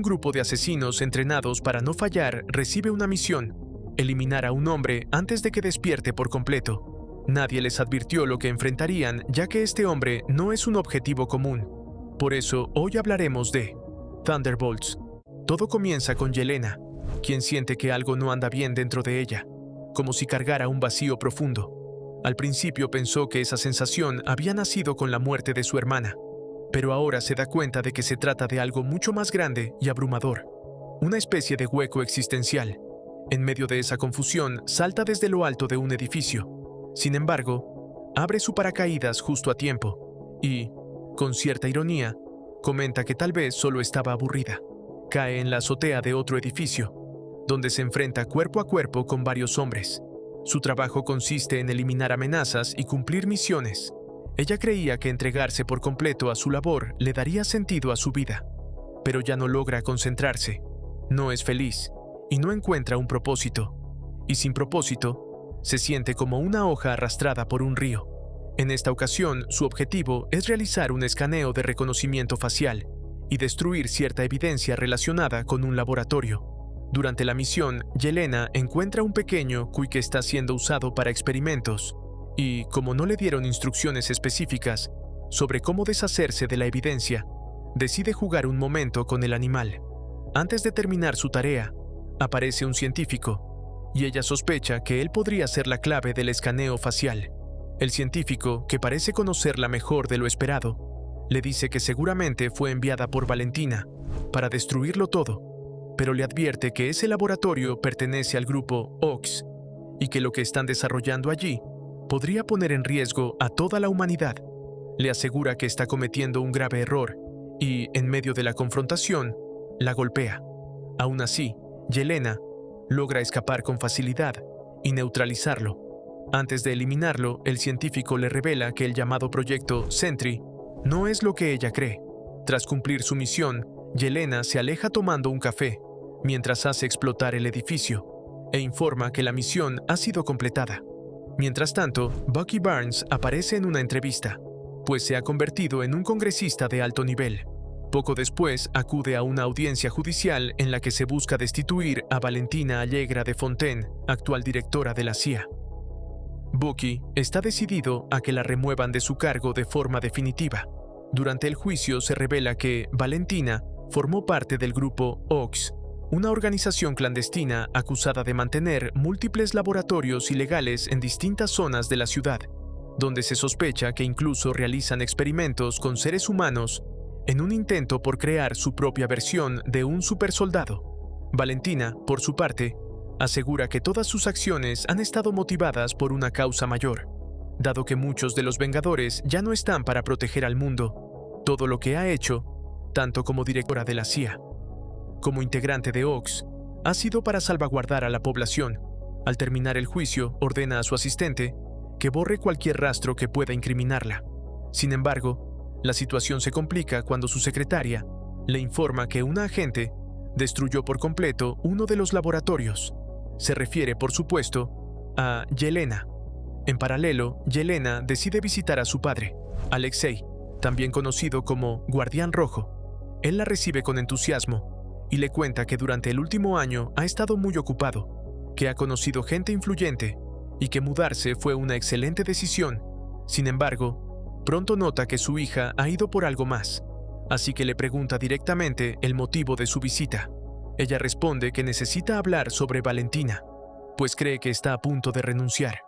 grupo de asesinos entrenados para no fallar recibe una misión: eliminar a un hombre antes de que despierte por completo. Nadie les advirtió lo que enfrentarían, ya que este hombre no es un objetivo común. Por eso, hoy hablaremos de Thunderbolts. Todo comienza con Yelena, quien siente que algo no anda bien dentro de ella, como si cargara un vacío profundo. Al principio pensó que esa sensación había nacido con la muerte de su hermana, pero ahora se da cuenta de que se trata de algo mucho más grande y abrumador, una especie de hueco existencial. En medio de esa confusión, salta desde lo alto de un edificio. Sin embargo, abre su paracaídas justo a tiempo y, con cierta ironía, comenta que tal vez solo estaba aburrida. Cae en la azotea de otro edificio, donde se enfrenta cuerpo a cuerpo con varios hombres. Su trabajo consiste en eliminar amenazas y cumplir misiones. Ella creía que entregarse por completo a su labor le daría sentido a su vida, pero ya no logra concentrarse, no es feliz y no encuentra un propósito. Y sin propósito, se siente como una hoja arrastrada por un río. En esta ocasión, su objetivo es realizar un escaneo de reconocimiento facial y destruir cierta evidencia relacionada con un laboratorio. Durante la misión, Yelena encuentra un pequeño cuy que está siendo usado para experimentos, y, como no le dieron instrucciones específicas sobre cómo deshacerse de la evidencia, decide jugar un momento con el animal. Antes de terminar su tarea, aparece un científico, y ella sospecha que él podría ser la clave del escaneo facial. El científico, que parece conocerla mejor de lo esperado, le dice que seguramente fue enviada por Valentina para destruirlo todo, pero le advierte que ese laboratorio pertenece al grupo Ox y que lo que están desarrollando allí podría poner en riesgo a toda la humanidad. Le asegura que está cometiendo un grave error y, en medio de la confrontación, la golpea. Aún así, Yelena logra escapar con facilidad y neutralizarlo. Antes de eliminarlo, el científico le revela que el llamado proyecto Sentry no es lo que ella cree. Tras cumplir su misión, Yelena se aleja tomando un café, mientras hace explotar el edificio, e informa que la misión ha sido completada. Mientras tanto, Bucky Barnes aparece en una entrevista, pues se ha convertido en un congresista de alto nivel. Poco después, acude a una audiencia judicial en la que se busca destituir a Valentina Allegra de Fontaine, actual directora de la CIA. Bucky está decidido a que la remuevan de su cargo de forma definitiva. Durante el juicio se revela que Valentina formó parte del grupo Ox, una organización clandestina acusada de mantener múltiples laboratorios ilegales en distintas zonas de la ciudad, donde se sospecha que incluso realizan experimentos con seres humanos en un intento por crear su propia versión de un supersoldado. Valentina, por su parte, asegura que todas sus acciones han estado motivadas por una causa mayor. Dado que muchos de los Vengadores ya no están para proteger al mundo, todo lo que ha hecho, tanto como directora de la CIA como integrante de Ox, ha sido para salvaguardar a la población. Al terminar el juicio, ordena a su asistente que borre cualquier rastro que pueda incriminarla. Sin embargo, la situación se complica cuando su secretaria le informa que una agente destruyó por completo uno de los laboratorios. Se refiere, por supuesto, a Yelena. En paralelo, Yelena decide visitar a su padre, Alexei, también conocido como Guardián Rojo. Él la recibe con entusiasmo y le cuenta que durante el último año ha estado muy ocupado, que ha conocido gente influyente y que mudarse fue una excelente decisión. Sin embargo, pronto nota que su hija ha ido por algo más, así que le pregunta directamente el motivo de su visita. Ella responde que necesita hablar sobre Valentina, pues cree que está a punto de renunciar.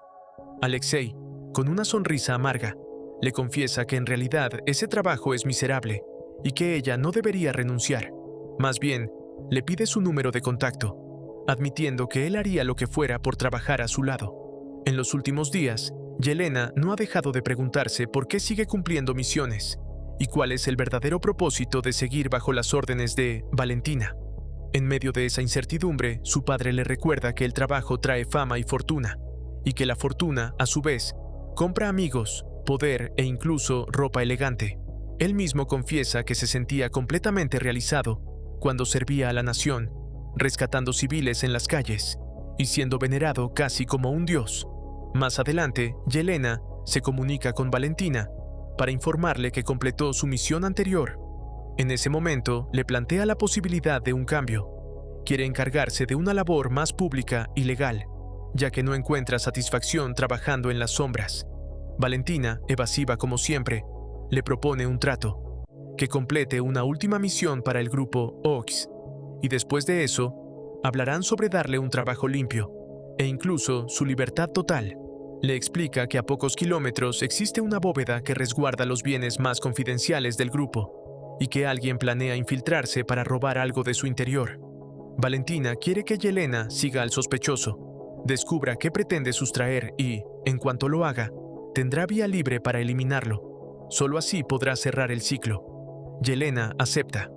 Alexei, con una sonrisa amarga, le confiesa que en realidad ese trabajo es miserable y que ella no debería renunciar. Más bien, le pide su número de contacto, admitiendo que él haría lo que fuera por trabajar a su lado. En los últimos días, Yelena no ha dejado de preguntarse por qué sigue cumpliendo misiones y cuál es el verdadero propósito de seguir bajo las órdenes de Valentina. En medio de esa incertidumbre, su padre le recuerda que el trabajo trae fama y fortuna, y que la fortuna, a su vez, compra amigos, poder e incluso ropa elegante. Él mismo confiesa que se sentía completamente realizado cuando servía a la nación, rescatando civiles en las calles y siendo venerado casi como un dios. Más adelante, Yelena se comunica con Valentina para informarle que completó su misión anterior En ese momento, le plantea la posibilidad de un cambio. Quiere encargarse de una labor más pública y legal, ya que no encuentra satisfacción trabajando en las sombras. Valentina, evasiva como siempre, le propone un trato: que complete una última misión para el grupo Ox, y después de eso, hablarán sobre darle un trabajo limpio, e incluso su libertad total. Le explica que a pocos kilómetros existe una bóveda que resguarda los bienes más confidenciales del grupo, y que alguien planea infiltrarse para robar algo de su interior. Valentina quiere que Yelena siga al sospechoso, descubra qué pretende sustraer y, en cuanto lo haga, tendrá vía libre para eliminarlo. Solo así podrá cerrar el ciclo. Yelena acepta.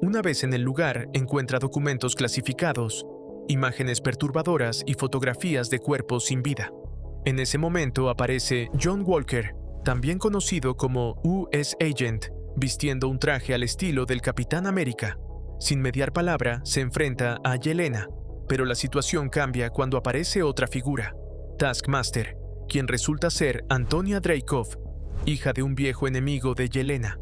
Una vez en el lugar, encuentra documentos clasificados, imágenes perturbadoras y fotografías de cuerpos sin vida. En ese momento aparece John Walker, también conocido como US Agent, vistiendo un traje al estilo del Capitán América. Sin mediar palabra, se enfrenta a Yelena, pero la situación cambia cuando aparece otra figura, Taskmaster, quien resulta ser Antonia Dreykov, hija de un viejo enemigo de Yelena.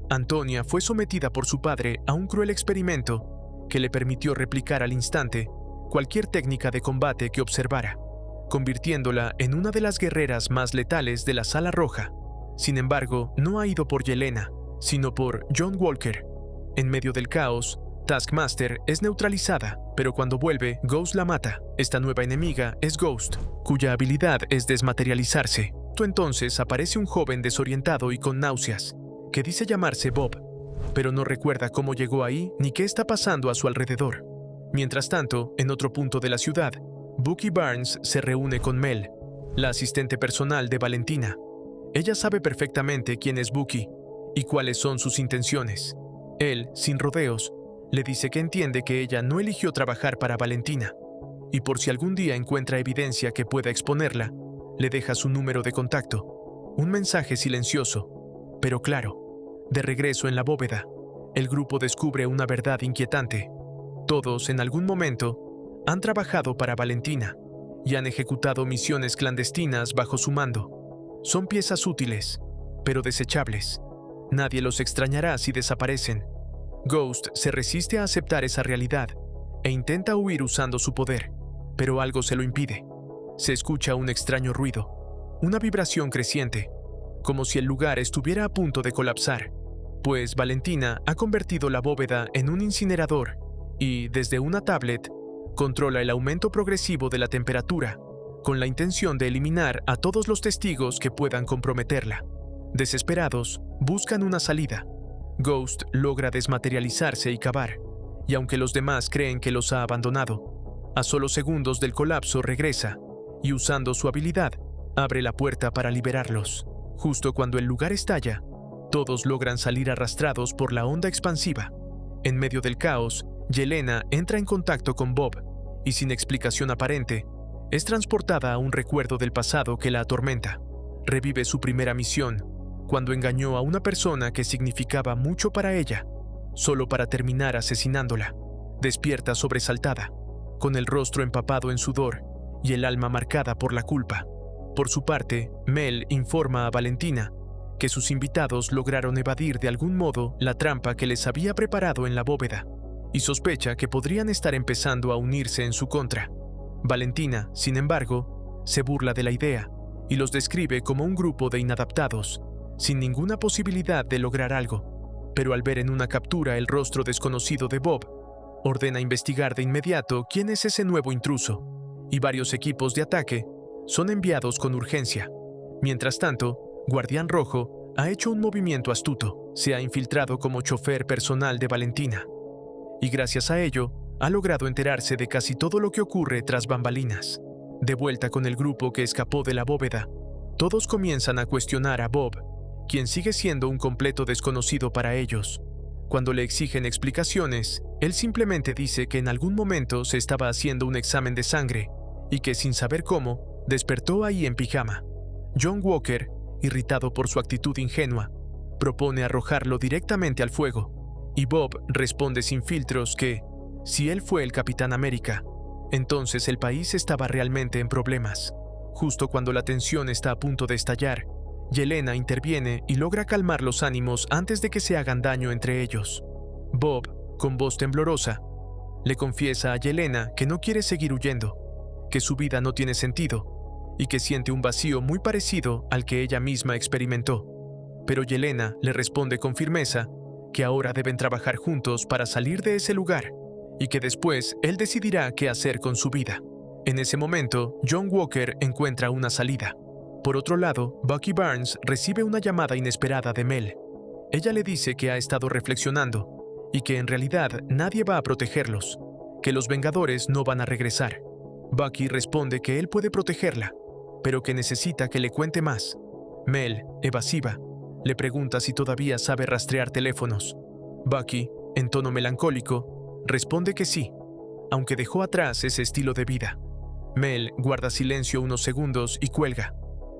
Antonia fue sometida por su padre a un cruel experimento que le permitió replicar al instante cualquier técnica de combate que observara, convirtiéndola en una de las guerreras más letales de la Sala Roja. Sin embargo, no ha ido por Yelena, sino por John Walker. En medio del caos, Taskmaster es neutralizada, pero cuando vuelve, Ghost la mata. Esta nueva enemiga es Ghost, cuya habilidad es desmaterializarse. Entonces aparece un joven desorientado y con náuseas, que dice llamarse Bob, pero no recuerda cómo llegó ahí ni qué está pasando a su alrededor. Mientras tanto, en otro punto de la ciudad, Bucky Barnes se reúne con Mel, la asistente personal de Valentina. Ella sabe perfectamente quién es Bucky y cuáles son sus intenciones. Él, sin rodeos, le dice que entiende que ella no eligió trabajar para Valentina, y por si algún día encuentra evidencia que pueda exponerla, le deja su número de contacto, un mensaje silencioso, pero claro. De regreso en la bóveda, el grupo descubre una verdad inquietante. Todos, en algún momento, han trabajado para Valentina y han ejecutado misiones clandestinas bajo su mando. Son piezas útiles, pero desechables. Nadie los extrañará si desaparecen. Ghost se resiste a aceptar esa realidad e intenta huir usando su poder, pero algo se lo impide. Se escucha un extraño ruido, una vibración creciente, como si el lugar estuviera a punto de colapsar, pues Valentina ha convertido la bóveda en un incinerador y, desde una tablet, controla el aumento progresivo de la temperatura, con la intención de eliminar a todos los testigos que puedan comprometerla. Desesperados, buscan una salida. Ghost logra desmaterializarse y cavar, y aunque los demás creen que los ha abandonado, a solo segundos del colapso regresa, y usando su habilidad, abre la puerta para liberarlos. Justo cuando el lugar estalla, todos logran salir arrastrados por la onda expansiva. En medio del caos, Yelena entra en contacto con Bob, y sin explicación aparente, es transportada a un recuerdo del pasado que la atormenta. Revive su primera misión, cuando engañó a una persona que significaba mucho para ella, solo para terminar asesinándola. Despierta sobresaltada, con el rostro empapado en sudor y el alma marcada por la culpa. Por su parte, Mel informa a Valentina que sus invitados lograron evadir de algún modo la trampa que les había preparado en la bóveda, y sospecha que podrían estar empezando a unirse en su contra. Valentina, sin embargo, se burla de la idea y los describe como un grupo de inadaptados, sin ninguna posibilidad de lograr algo. Pero al ver en una captura el rostro desconocido de Bob, ordena investigar de inmediato quién es ese nuevo intruso, y varios equipos de ataque son enviados con urgencia. Mientras tanto, Guardián Rojo ha hecho un movimiento astuto, se ha infiltrado como chofer personal de Valentina, y gracias a ello, ha logrado enterarse de casi todo lo que ocurre tras bambalinas. De vuelta con el grupo que escapó de la bóveda, todos comienzan a cuestionar a Bob, quien sigue siendo un completo desconocido para ellos. Cuando le exigen explicaciones, él simplemente dice que en algún momento se estaba haciendo un examen de sangre y que sin saber cómo, despertó ahí en pijama. John Walker, irritado por su actitud ingenua, propone arrojarlo directamente al fuego, y Bob responde sin filtros que, si él fue el Capitán América, entonces el país estaba realmente en problemas. Justo cuando la tensión está a punto de estallar, Yelena interviene y logra calmar los ánimos antes de que se hagan daño entre ellos. Bob, con voz temblorosa, le confiesa a Yelena que no quiere seguir huyendo, que su vida no tiene sentido y que siente un vacío muy parecido al que ella misma experimentó. Pero Yelena le responde con firmeza que ahora deben trabajar juntos para salir de ese lugar y que después él decidirá qué hacer con su vida. En ese momento, John Walker encuentra una salida. Por otro lado, Bucky Barnes recibe una llamada inesperada de Mel. Ella le dice que ha estado reflexionando y que en realidad nadie va a protegerlos, que los Vengadores no van a regresar. Bucky responde que él puede protegerla, pero que necesita que le cuente más. Mel, evasiva, le pregunta si todavía sabe rastrear teléfonos. Bucky, en tono melancólico, responde que sí, aunque dejó atrás ese estilo de vida. Mel guarda silencio unos segundos y cuelga.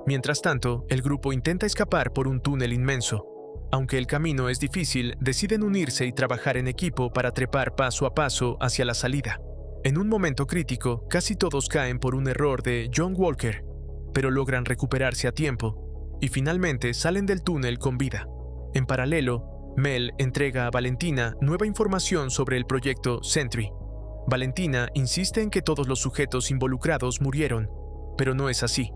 Mientras tanto, el grupo intenta escapar por un túnel inmenso. Aunque el camino es difícil, deciden unirse y trabajar en equipo para trepar paso a paso hacia la salida. En un momento crítico, casi todos caen por un error de John Walker, pero logran recuperarse a tiempo y finalmente salen del túnel con vida. En paralelo, Mel entrega a Valentina nueva información sobre el proyecto Sentry. Valentina insiste en que todos los sujetos involucrados murieron, pero no es así.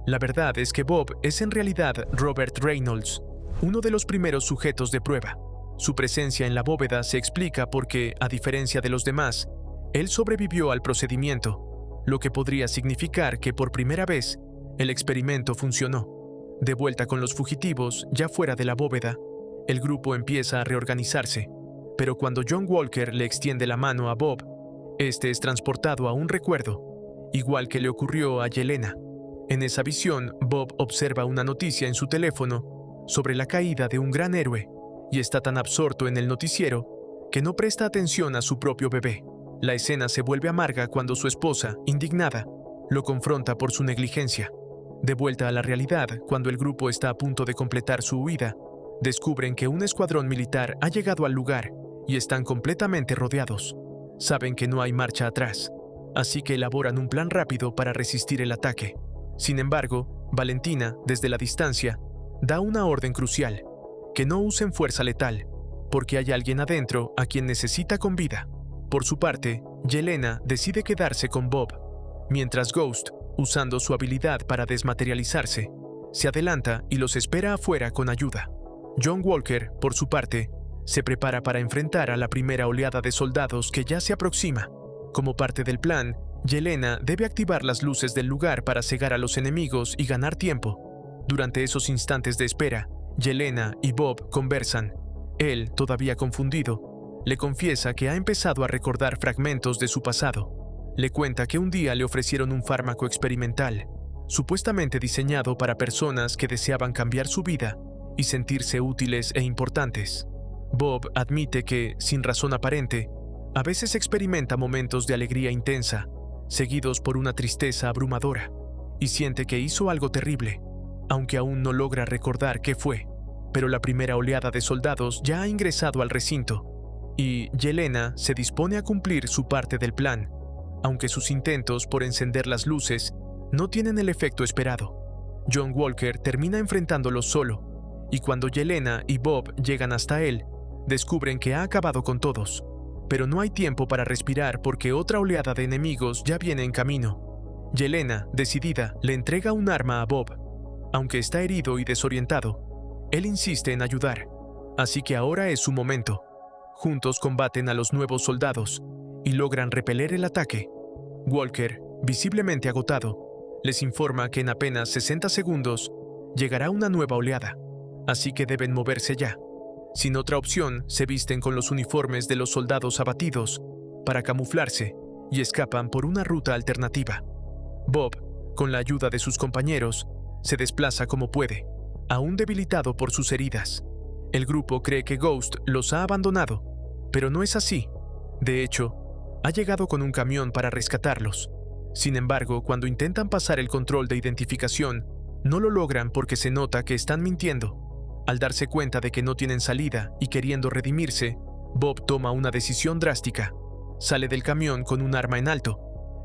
La verdad es que Bob es en realidad Robert Reynolds, uno de los primeros sujetos de prueba. Su presencia en la bóveda se explica porque, a diferencia de los demás, él sobrevivió al procedimiento, lo que podría significar que por primera vez el experimento funcionó. De vuelta con los fugitivos, ya fuera de la bóveda, el grupo empieza a reorganizarse, pero cuando John Walker le extiende la mano a Bob, este es transportado a un recuerdo, igual que le ocurrió a Yelena. En esa visión, Bob observa una noticia en su teléfono sobre la caída de un gran héroe y está tan absorto en el noticiero que no presta atención a su propio bebé. La escena se vuelve amarga cuando su esposa, indignada, lo confronta por su negligencia. De vuelta a la realidad, cuando el grupo está a punto de completar su huida, descubren que un escuadrón militar ha llegado al lugar y están completamente rodeados. Saben que no hay marcha atrás, así que elaboran un plan rápido para resistir el ataque. Sin embargo, Valentina, desde la distancia, da una orden crucial: que no usen fuerza letal, porque hay alguien adentro a quien necesita con vida. Por su parte, Yelena decide quedarse con Bob, mientras Ghost, usando su habilidad para desmaterializarse, se adelanta y los espera afuera con ayuda. John Walker, por su parte, se prepara para enfrentar a la primera oleada de soldados que ya se aproxima. Como parte del plan, Yelena debe activar las luces del lugar para cegar a los enemigos y ganar tiempo. Durante esos instantes de espera, Yelena y Bob conversan. Él, todavía confundido, le confiesa que ha empezado a recordar fragmentos de su pasado. Le cuenta que un día le ofrecieron un fármaco experimental, supuestamente diseñado para personas que deseaban cambiar su vida y sentirse útiles e importantes. Bob admite que, sin razón aparente, a veces experimenta momentos de alegría intensa, seguidos por una tristeza abrumadora, y siente que hizo algo terrible, aunque aún no logra recordar qué fue. Pero la primera oleada de soldados ya ha ingresado al recinto, y Yelena se dispone a cumplir su parte del plan, aunque sus intentos por encender las luces no tienen el efecto esperado. John Walker termina enfrentándolos solo, y cuando Yelena y Bob llegan hasta él, descubren que ha acabado con todos. Pero no hay tiempo para respirar porque otra oleada de enemigos ya viene en camino. Yelena, decidida, le entrega un arma a Bob. Aunque está herido y desorientado, él insiste en ayudar, así que ahora es su momento. Juntos combaten a los nuevos soldados y logran repeler el ataque. Walker, visiblemente agotado, les informa que en apenas 60 segundos llegará una nueva oleada, así que deben moverse ya. Sin otra opción, se visten con los uniformes de los soldados abatidos para camuflarse y escapan por una ruta alternativa. Bob, con la ayuda de sus compañeros, se desplaza como puede, aún debilitado por sus heridas. El grupo cree que Ghost los ha abandonado, pero no es así. De hecho, ha llegado con un camión para rescatarlos. Sin embargo, cuando intentan pasar el control de identificación, no lo logran porque se nota que están mintiendo. Al darse cuenta de que no tienen salida y queriendo redimirse, Bob toma una decisión drástica. Sale del camión con un arma en alto,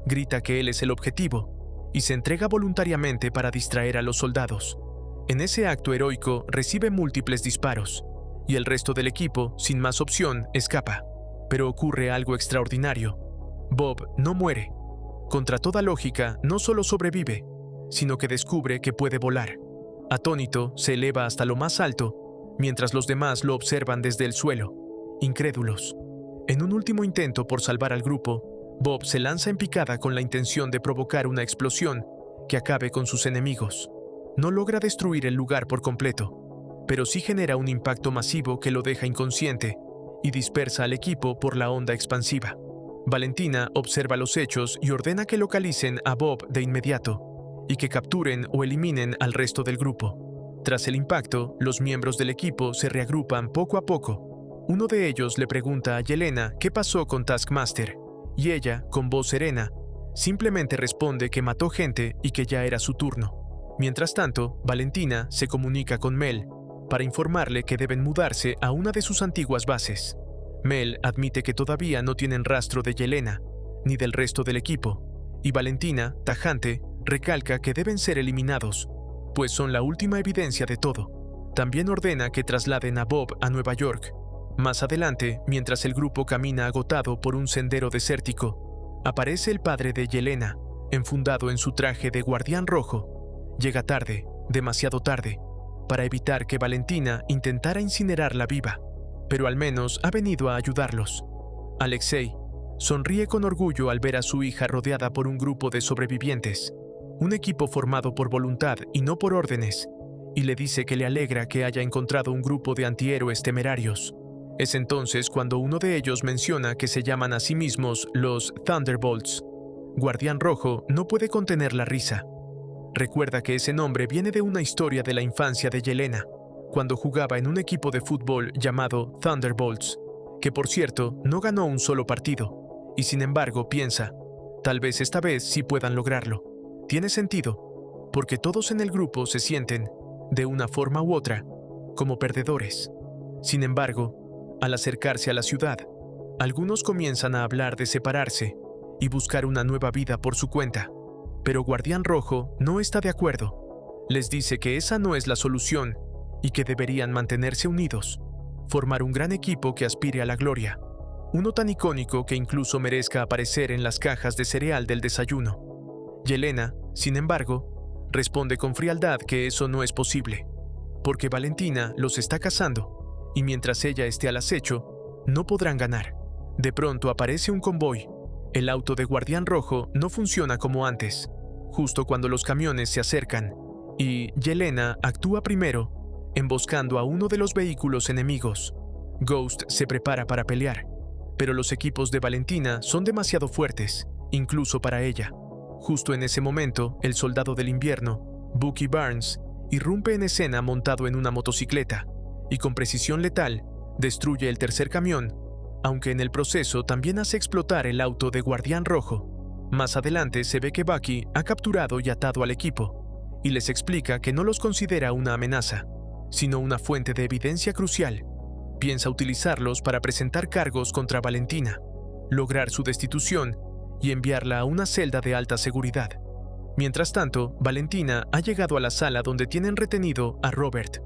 grita que él es el objetivo y se entrega voluntariamente para distraer a los soldados. En ese acto heroico recibe múltiples disparos y el resto del equipo, sin más opción, escapa. Pero ocurre algo extraordinario. Bob no muere. Contra toda lógica, no solo sobrevive, sino que descubre que puede volar. Atónito, se eleva hasta lo más alto, mientras los demás lo observan desde el suelo, incrédulos. En un último intento por salvar al grupo, Bob se lanza en picada con la intención de provocar una explosión que acabe con sus enemigos. No logra destruir el lugar por completo, pero sí genera un impacto masivo que lo deja inconsciente y dispersa al equipo por la onda expansiva. Valentina observa los hechos y ordena que localicen a Bob de inmediato y que capturen o eliminen al resto del grupo. Tras el impacto, los miembros del equipo se reagrupan poco a poco. Uno de ellos le pregunta a Yelena qué pasó con Taskmaster, y ella, con voz serena, simplemente responde que mató gente y que ya era su turno. Mientras tanto, Valentina se comunica con Mel para informarle que deben mudarse a una de sus antiguas bases. Mel admite que todavía no tienen rastro de Yelena, ni del resto del equipo, y Valentina, tajante, recalca que deben ser eliminados, pues son la última evidencia de todo. También ordena que trasladen a Bob a Nueva York. Más adelante, mientras el grupo camina agotado por un sendero desértico, aparece el padre de Yelena, enfundado en su traje de guardián rojo. Llega tarde, demasiado tarde, para evitar que Valentina intentara incinerarla viva, pero al menos ha venido a ayudarlos. Alexei sonríe con orgullo al ver a su hija rodeada por un grupo de sobrevivientes, un equipo formado por voluntad y no por órdenes, y le dice que le alegra que haya encontrado un grupo de antihéroes temerarios. Es entonces cuando uno de ellos menciona que se llaman a sí mismos los Thunderbolts. Guardián Rojo no puede contener la risa. Recuerda que ese nombre viene de una historia de la infancia de Yelena, cuando jugaba en un equipo de fútbol llamado Thunderbolts, que por cierto no ganó un solo partido, y sin embargo piensa, tal vez esta vez sí puedan lograrlo. Tiene sentido, porque todos en el grupo se sienten, de una forma u otra, como perdedores. Sin embargo, al acercarse a la ciudad, algunos comienzan a hablar de separarse y buscar una nueva vida por su cuenta, pero Guardián Rojo no está de acuerdo. Les dice que esa no es la solución y que deberían mantenerse unidos, formar un gran equipo que aspire a la gloria, uno tan icónico que incluso merezca aparecer en las cajas de cereal del desayuno. Yelena, sin embargo, responde con frialdad que eso no es posible, porque Valentina los está cazando, y mientras ella esté al acecho, no podrán ganar. De pronto aparece un convoy. El auto de Guardián Rojo no funciona como antes, justo cuando los camiones se acercan, y Yelena actúa primero, emboscando a uno de los vehículos enemigos. Ghost se prepara para pelear, pero los equipos de Valentina son demasiado fuertes, incluso para ella. Justo en ese momento, el soldado del invierno, Bucky Barnes, irrumpe en escena montado en una motocicleta, y con precisión letal, destruye el tercer camión, aunque en el proceso también hace explotar el auto de Guardián Rojo. Más adelante se ve que Bucky ha capturado y atado al equipo, y les explica que no los considera una amenaza, sino una fuente de evidencia crucial. Piensa utilizarlos para presentar cargos contra Valentina, lograr su destitución y enviarla a una celda de alta seguridad. Mientras tanto, Valentina ha llegado a la sala donde tienen retenido a Robert.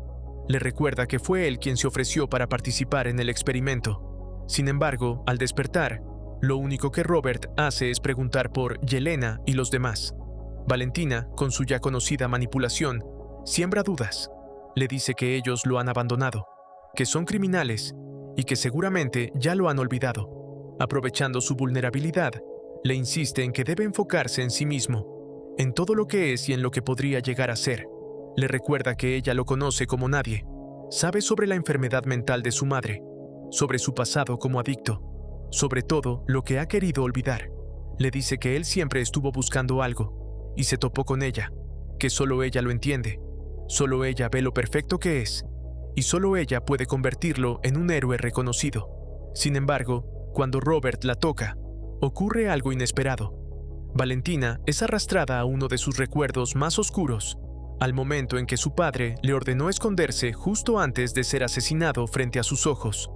Le recuerda que fue él quien se ofreció para participar en el experimento. Sin embargo, al despertar, lo único que Robert hace es preguntar por Yelena y los demás. Valentina, con su ya conocida manipulación, siembra dudas. Le dice que ellos lo han abandonado, que son criminales y que seguramente ya lo han olvidado. Aprovechando su vulnerabilidad, le insiste en que debe enfocarse en sí mismo, en todo lo que es y en lo que podría llegar a ser. Le recuerda que ella lo conoce como nadie, sabe sobre la enfermedad mental de su madre, sobre su pasado como adicto, sobre todo lo que ha querido olvidar. Le dice que él siempre estuvo buscando algo, y se topó con ella, que solo ella lo entiende, solo ella ve lo perfecto que es, y solo ella puede convertirlo en un héroe reconocido. Sin embargo, cuando Robert la toca, ocurre algo inesperado. Valentina es arrastrada a uno de sus recuerdos más oscuros, al momento en que su padre le ordenó esconderse justo antes de ser asesinado frente a sus ojos.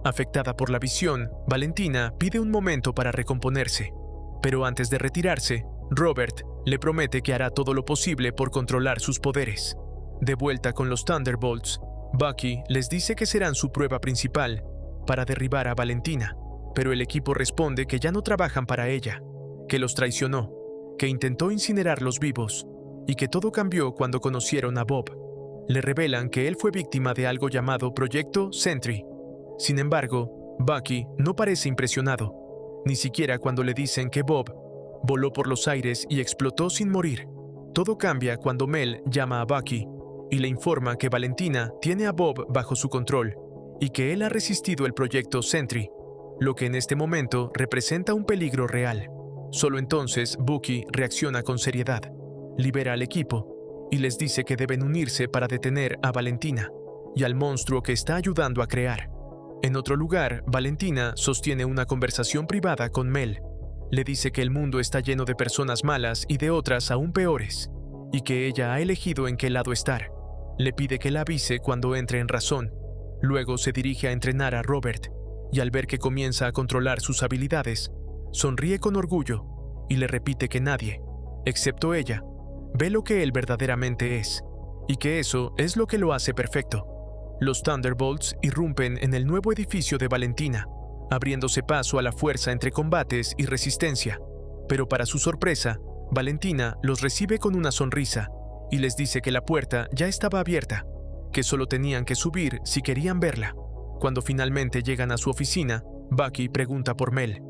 Afectada por la visión, Valentina pide un momento para recomponerse, pero antes de retirarse, Robert le promete que hará todo lo posible por controlar sus poderes. De vuelta con los Thunderbolts, Bucky les dice que serán su prueba principal para derribar a Valentina, pero el equipo responde que ya no trabajan para ella, que los traicionó, que intentó incinerarlos vivos y que todo cambió cuando conocieron a Bob. Le revelan que él fue víctima de algo llamado Proyecto Sentry. Sin embargo, Bucky no parece impresionado, ni siquiera cuando le dicen que Bob voló por los aires y explotó sin morir. Todo cambia cuando Mel llama a Bucky y le informa que Valentina tiene a Bob bajo su control y que él ha resistido el Proyecto Sentry, lo que en este momento representa un peligro real. Solo entonces Bucky reacciona con seriedad, libera al equipo y les dice que deben unirse para detener a Valentina y al monstruo que está ayudando a crear. En otro lugar, Valentina sostiene una conversación privada con Mel. Le dice que el mundo está lleno de personas malas y de otras aún peores, y que ella ha elegido en qué lado estar. Le pide que la avise cuando entre en razón. Luego se dirige a entrenar a Robert, y al ver que comienza a controlar sus habilidades, sonríe con orgullo y le repite que nadie, excepto ella, ve lo que él verdaderamente es, y que eso es lo que lo hace perfecto. Los Thunderbolts irrumpen en el nuevo edificio de Valentina, abriéndose paso a la fuerza entre combates y resistencia. Pero para su sorpresa, Valentina los recibe con una sonrisa y les dice que la puerta ya estaba abierta, que solo tenían que subir si querían verla. Cuando finalmente llegan a su oficina, Bucky pregunta por Mel.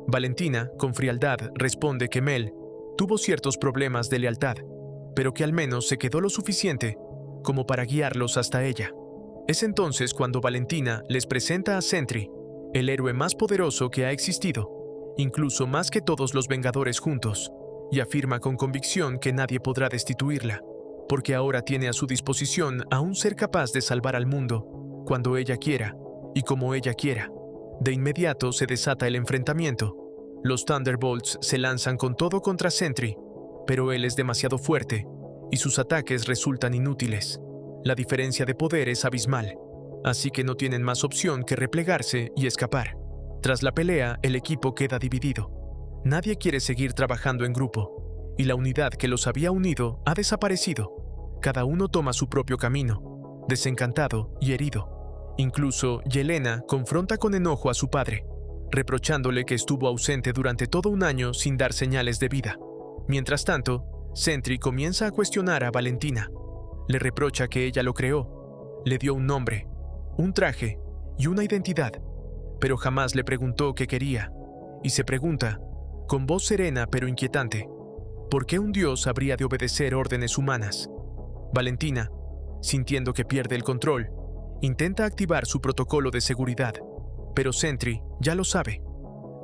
Valentina, con frialdad, responde que Mel tuvo ciertos problemas de lealtad, pero que al menos se quedó lo suficiente como para guiarlos hasta ella. Es entonces cuando Valentina les presenta a Sentry, el héroe más poderoso que ha existido, incluso más que todos los Vengadores juntos, y afirma con convicción que nadie podrá destituirla, porque ahora tiene a su disposición a un ser capaz de salvar al mundo cuando ella quiera y como ella quiera. De inmediato se desata el enfrentamiento. Los Thunderbolts se lanzan con todo contra Sentry, pero él es demasiado fuerte y sus ataques resultan inútiles. La diferencia de poder es abismal, así que no tienen más opción que replegarse y escapar. Tras la pelea, el equipo queda dividido. Nadie quiere seguir trabajando en grupo, y la unidad que los había unido ha desaparecido. Cada uno toma su propio camino, desencantado y herido. Incluso Yelena confronta con enojo a su padre, reprochándole que estuvo ausente durante todo un año sin dar señales de vida. Mientras tanto, Sentry comienza a cuestionar a Valentina. Le reprocha que ella lo creó, le dio un nombre, un traje y una identidad, pero jamás le preguntó qué quería, y se pregunta, con voz serena pero inquietante, ¿por qué un dios habría de obedecer órdenes humanas? Valentina, sintiendo que pierde el control, intenta activar su protocolo de seguridad, pero Sentry ya lo sabe.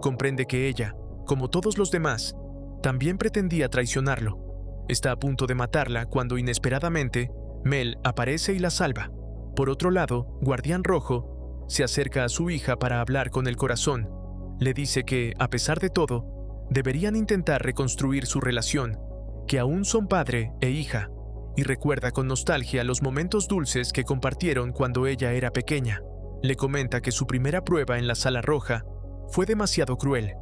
Comprende que ella, como todos los demás, también pretendía traicionarlo. Está a punto de matarla cuando inesperadamente Mel aparece y la salva. Por otro lado, Guardián Rojo se acerca a su hija para hablar con el corazón. Le dice que, a pesar de todo, deberían intentar reconstruir su relación, que aún son padre e hija, y recuerda con nostalgia los momentos dulces que compartieron cuando ella era pequeña. Le comenta que su primera prueba en la Sala Roja fue demasiado cruel,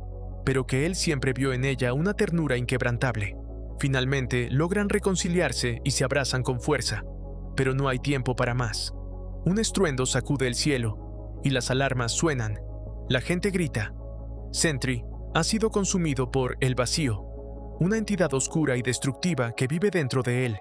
pero que él siempre vio en ella una ternura inquebrantable. Finalmente logran reconciliarse y se abrazan con fuerza, pero no hay tiempo para más. Un estruendo sacude el cielo y las alarmas suenan. La gente grita. Sentry ha sido consumido por el vacío, una entidad oscura y destructiva que vive dentro de él,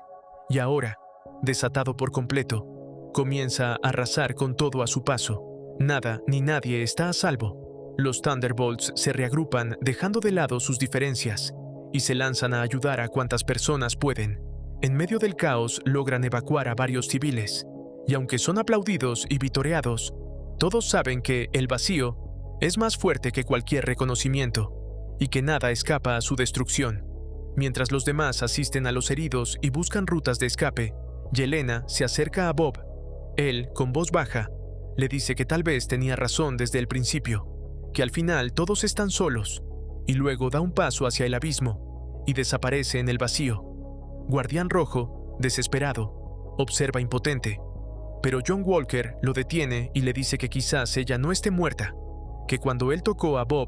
y ahora, desatado por completo, comienza a arrasar con todo a su paso. Nada ni nadie está a salvo. Los Thunderbolts se reagrupan dejando de lado sus diferencias y se lanzan a ayudar a cuantas personas pueden. En medio del caos logran evacuar a varios civiles, y aunque son aplaudidos y vitoreados, todos saben que el vacío es más fuerte que cualquier reconocimiento, y que nada escapa a su destrucción. Mientras los demás asisten a los heridos y buscan rutas de escape, Yelena se acerca a Bob. Él, con voz baja, le dice que tal vez tenía razón desde el principio, que al final todos están solos, y luego da un paso hacia el abismo y desaparece en el vacío. Guardián Rojo, desesperado, observa impotente, pero John Walker lo detiene y le dice que quizás ella no esté muerta, que cuando él tocó a Bob,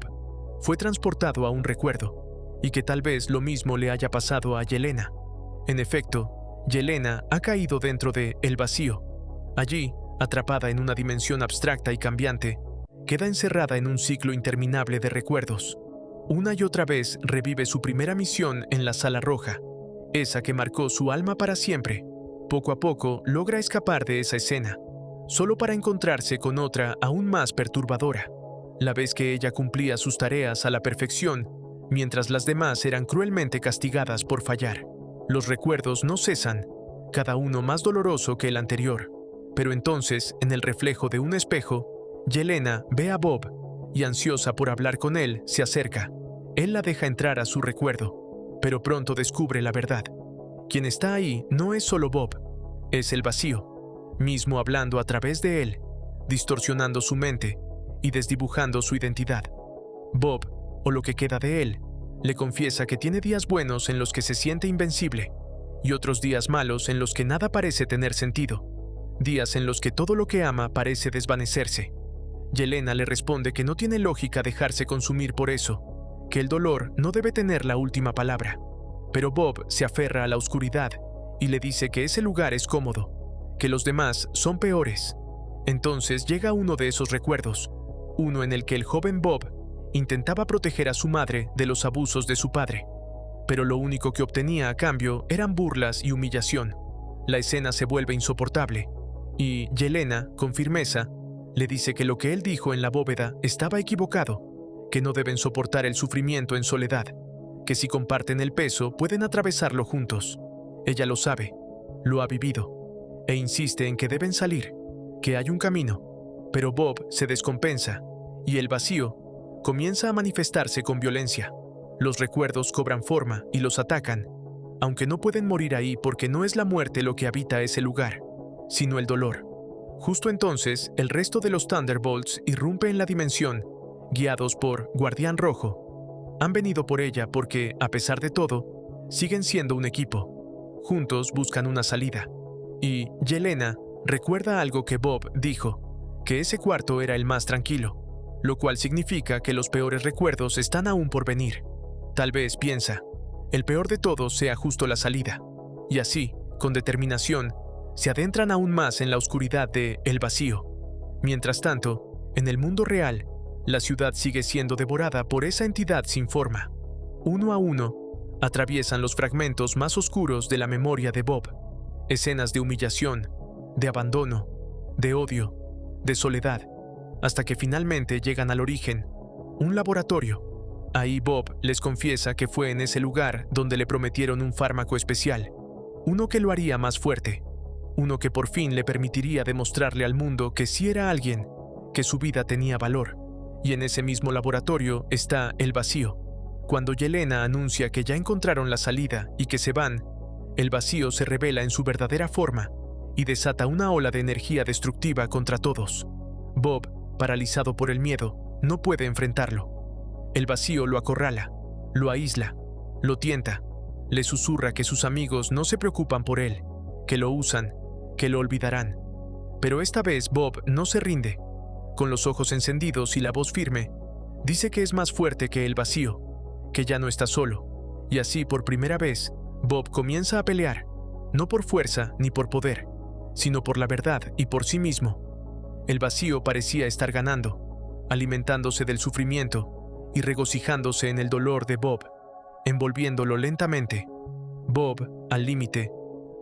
fue transportado a un recuerdo, y que tal vez lo mismo le haya pasado a Yelena. En efecto, Yelena ha caído dentro de el vacío. Allí, atrapada en una dimensión abstracta y cambiante, queda encerrada en un ciclo interminable de recuerdos. Una y otra vez revive su primera misión en la Sala Roja, esa que marcó su alma para siempre. Poco a poco logra escapar de esa escena, solo para encontrarse con otra aún más perturbadora. La vez que ella cumplía sus tareas a la perfección, mientras las demás eran cruelmente castigadas por fallar. Los recuerdos no cesan, cada uno más doloroso que el anterior. Pero entonces, en el reflejo de un espejo, Yelena ve a Bob y, ansiosa por hablar con él, se acerca. Él la deja entrar a su recuerdo, pero pronto descubre la verdad. Quien está ahí no es solo Bob, es el vacío, mismo hablando a través de él, distorsionando su mente y desdibujando su identidad. Bob, o lo que queda de él, le confiesa que tiene días buenos en los que se siente invencible y otros días malos en los que nada parece tener sentido, días en los que todo lo que ama parece desvanecerse. Yelena le responde que no tiene lógica dejarse consumir por eso, que el dolor no debe tener la última palabra. Pero Bob se aferra a la oscuridad y le dice que ese lugar es cómodo, que los demás son peores. Entonces llega uno de esos recuerdos, uno en el que el joven Bob intentaba proteger a su madre de los abusos de su padre, pero lo único que obtenía a cambio eran burlas y humillación. La escena se vuelve insoportable, y Yelena, con firmeza, le dice que lo que él dijo en la bóveda estaba equivocado, que no deben soportar el sufrimiento en soledad, que si comparten el peso pueden atravesarlo juntos. Ella lo sabe, lo ha vivido, e insiste en que deben salir, que hay un camino, pero Bob se descompensa, y el vacío comienza a manifestarse con violencia. Los recuerdos cobran forma y los atacan, aunque no pueden morir ahí porque no es la muerte lo que habita ese lugar, sino el dolor. Justo entonces, el resto de los Thunderbolts irrumpe en la dimensión, guiados por Guardián Rojo. Han venido por ella porque, a pesar de todo, siguen siendo un equipo. Juntos buscan una salida. Y Yelena recuerda algo que Bob dijo, que ese cuarto era el más tranquilo, lo cual significa que los peores recuerdos están aún por venir. Tal vez, piensa, el peor de todos sea justo la salida. Y así, con determinación, se adentran aún más en la oscuridad de El Vacío. Mientras tanto, en el mundo real, la ciudad sigue siendo devorada por esa entidad sin forma. Uno a uno, atraviesan los fragmentos más oscuros de la memoria de Bob. Escenas de humillación, de abandono, de odio, de soledad, hasta que finalmente llegan al origen, un laboratorio. Ahí Bob les confiesa que fue en ese lugar donde le prometieron un fármaco especial, uno que lo haría más fuerte, uno que por fin le permitiría demostrarle al mundo que sí era alguien, que su vida tenía valor. Y en ese mismo laboratorio está El Vacío. Cuando Yelena anuncia que ya encontraron la salida y que se van, El Vacío se revela en su verdadera forma y desata una ola de energía destructiva contra todos. Bob, paralizado por el miedo, no puede enfrentarlo. El Vacío lo acorrala, lo aísla, lo tienta, le susurra que sus amigos no se preocupan por él, que lo usan, que lo olvidarán. Pero esta vez Bob no se rinde. Con los ojos encendidos y la voz firme, dice que es más fuerte que El Vacío, que ya no está solo. Y así, por primera vez, Bob comienza a pelear, no por fuerza ni por poder, sino por la verdad y por sí mismo. El Vacío parecía estar ganando, alimentándose del sufrimiento y regocijándose en el dolor de Bob, envolviéndolo lentamente. Bob, al límite,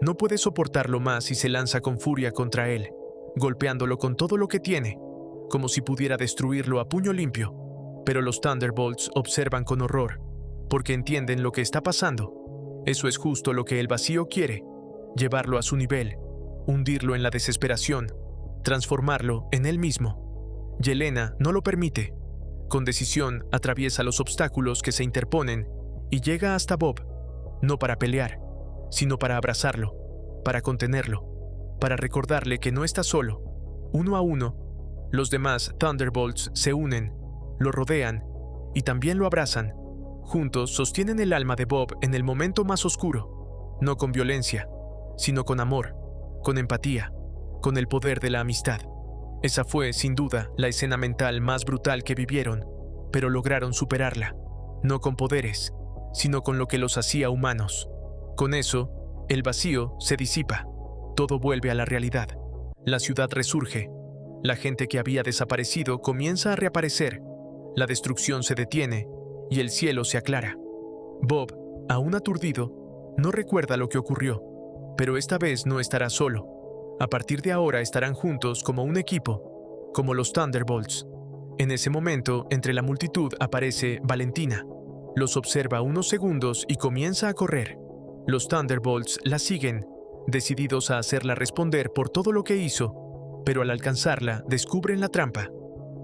no puede soportarlo más y se lanza con furia contra él, golpeándolo con todo lo que tiene, como si pudiera destruirlo a puño limpio. Pero los Thunderbolts observan con horror, porque entienden lo que está pasando. Eso es justo lo que El Vacío quiere, llevarlo a su nivel, hundirlo en la desesperación, transformarlo en él mismo. Yelena no lo permite. Con decisión atraviesa los obstáculos que se interponen y llega hasta Bob, no para pelear, sino para abrazarlo, para contenerlo, para recordarle que no está solo. Uno a uno, los demás Thunderbolts se unen, lo rodean y también lo abrazan. Juntos sostienen el alma de Bob en el momento más oscuro, no con violencia, sino con amor, con empatía, con el poder de la amistad. Esa fue, sin duda, la escena mental más brutal que vivieron, pero lograron superarla, no con poderes, sino con lo que los hacía humanos. Con eso, El Vacío se disipa, todo vuelve a la realidad. La ciudad resurge. La gente que había desaparecido comienza a reaparecer. La destrucción se detiene y el cielo se aclara. Bob, aún aturdido, no recuerda lo que ocurrió, pero esta vez no estará solo. A partir de ahora estarán juntos como un equipo, como los Thunderbolts. En ese momento, entre la multitud aparece Valentina. Los observa unos segundos y comienza a correr. Los Thunderbolts la siguen, decididos a hacerla responder por todo lo que hizo, pero al alcanzarla descubren la trampa.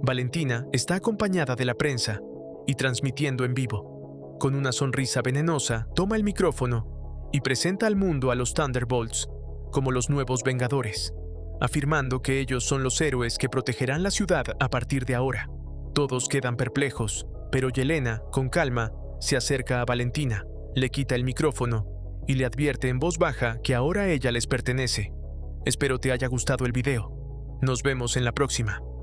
Valentina está acompañada de la prensa y transmitiendo en vivo. Con una sonrisa venenosa, toma el micrófono y presenta al mundo a los Thunderbolts como los nuevos Vengadores, afirmando que ellos son los héroes que protegerán la ciudad a partir de ahora. Todos quedan perplejos, pero Yelena, con calma, se acerca a Valentina, le quita el micrófono y le advierte en voz baja que ahora ella les pertenece. Espero te haya gustado el video. Nos vemos en la próxima.